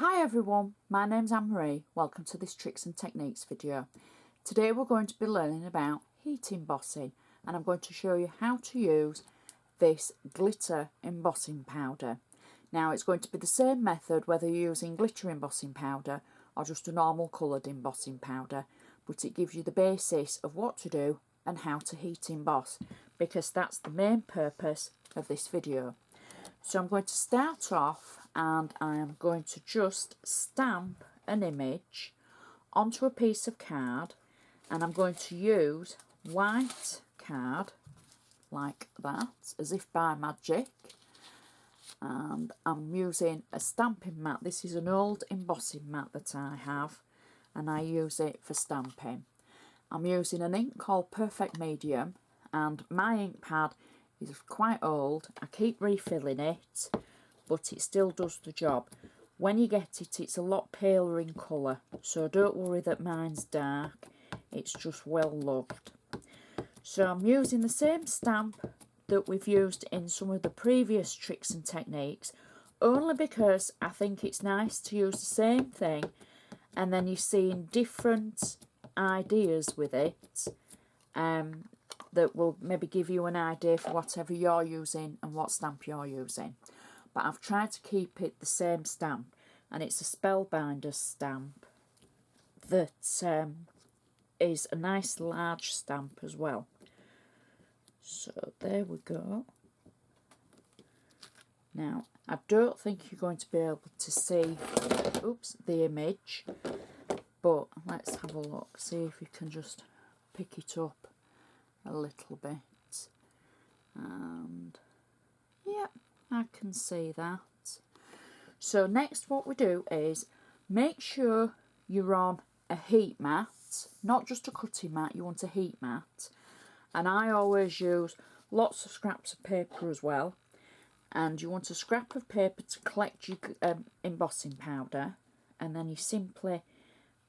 Hi everyone, my name's Anne-Marie. Welcome to this tricks and techniques video. Today we're going to be learning about heat embossing, and I'm going to show you how to use this glitter embossing powder. Now it's going to be the same method whether you're using glitter embossing powder or just a normal coloured embossing powder, but it gives you the basis of what to do and how to heat emboss, because that's the main purpose of this video. So I'm going to start off and I am going to just stamp an image onto a piece of card, and I'm going to use white card like that, as if by magic, and I'm using a stamping mat. This is an old embossing mat that I have and I use it for stamping. I'm using an ink called Perfect Medium, and my ink pad is quite old. I keep refilling it, but it still does the job. When you get it, it's a lot paler in colour, so don't worry that mine's dark, it's just well loved. So I'm using the same stamp that we've used in some of the previous tricks and techniques, only because I think it's nice to use the same thing and then you're seeing different ideas with it, that will maybe give you an idea for whatever you're using and what stamp you're using. But I've tried to keep it the same stamp, and it's a Spellbinder stamp that is a nice large stamp as well. So there we go. Now I don't think you're going to be able to see the image, but let's have a look, see if you can just pick it up a little bit, and yeah, I can see that. So next what we do is make sure you're on a heat mat, not just a cutting mat, you want a heat mat. And I always use lots of scraps of paper as well, and you want a scrap of paper to collect your embossing powder, and then you simply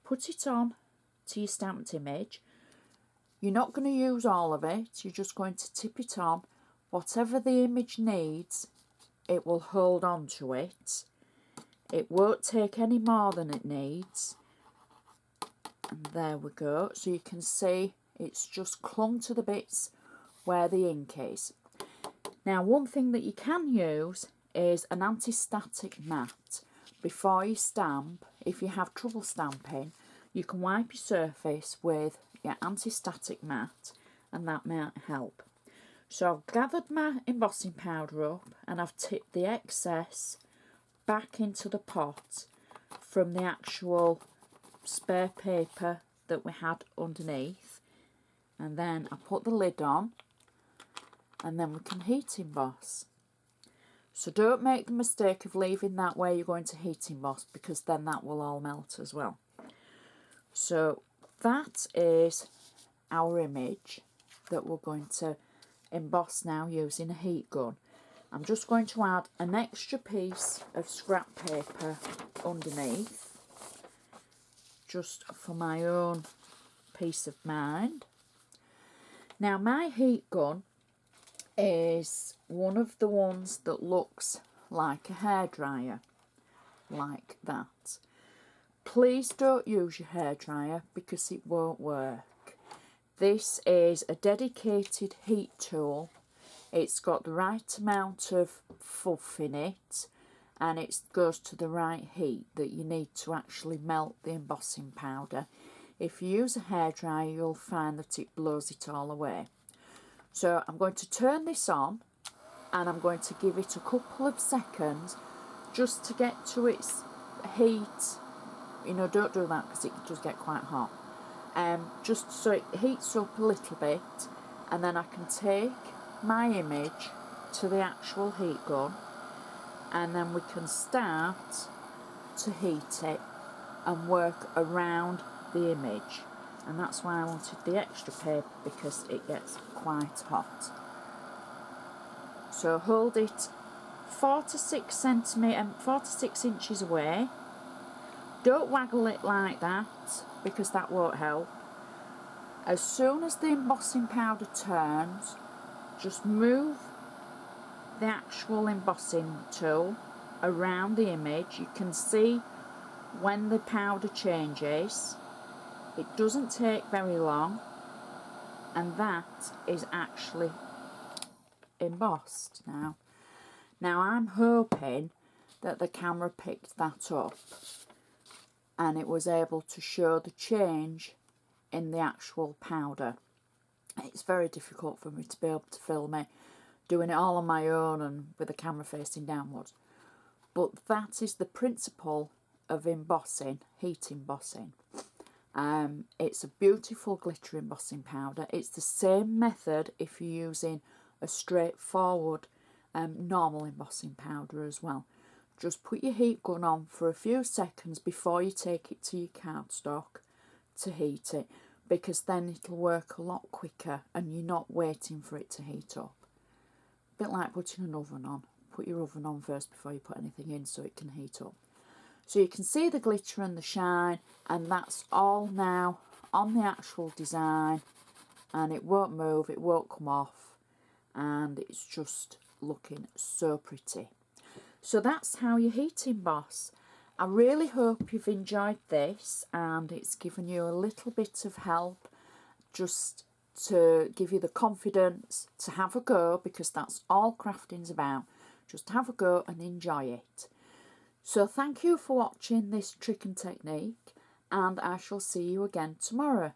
put it on to your stamped image. You're not going to use all of it, you're just going to tip it on. Whatever the image needs, it will hold on to it. It won't take any more than it needs. And there we go. So you can see it's just clung to the bits where the ink is. Now one thing that you can use is an anti-static mat. Before you stamp, if you have trouble stamping, you can wipe your surface with your anti-static mat, and that might help. So I've gathered my embossing powder up and I've tipped the excess back into the pot from the actual spare paper that we had underneath, and then I put the lid on, and then we can heat emboss. So don't make the mistake of leaving that where you're going to heat emboss, because then that will all melt as well. So that is our image that we're going to emboss now using a heat gun. I'm just going to add an extra piece of scrap paper underneath, just for my own peace of mind. Now my heat gun is one of the ones that looks like a hairdryer, like that. Please don't use your hairdryer because it won't work. This is a dedicated heat tool. It's got the right amount of fluff in it, and it goes to the right heat that you need to actually melt the embossing powder. If you use a hairdryer, you'll find that it blows it all away. So I'm going to turn this on, and I'm going to give it a couple of seconds just to get to its heat. You know, don't do that because it does get quite hot. Just so it heats up a little bit, and then I can take my image to the actual heat gun, and then we can start to heat it and work around the image. And that's why I wanted the extra paper, because it gets quite hot. So hold it 4 to 6 inches away. Don't waggle it like that, because that won't help. As soon as the embossing powder turns, just move the actual embossing tool around the image. You can see when the powder changes, it doesn't take very long, and that is actually embossed now. Now I'm hoping that the camera picked that up and it was able to show the change in the actual powder. It's very difficult for me to be able to film it, doing it all on my own and with the camera facing downwards. But that is the principle of embossing, heat embossing. It's a beautiful glitter embossing powder. It's the same method if you're using a straightforward normal embossing powder as well. Just put your heat gun on for a few seconds before you take it to your cardstock to heat it, because then it'll work a lot quicker and you're not waiting for it to heat up. A bit like putting an oven on. Put your oven on first before you put anything in so it can heat up. So you can see the glitter and the shine, and that's all now on the actual design, and it won't move, it won't come off, and it's just looking so pretty. So that's how you heat emboss. I really hope you've enjoyed this and it's given you a little bit of help, just to give you the confidence to have a go, because that's all crafting's about. Just have a go and enjoy it. So thank you for watching this trick and technique, and I shall see you again tomorrow.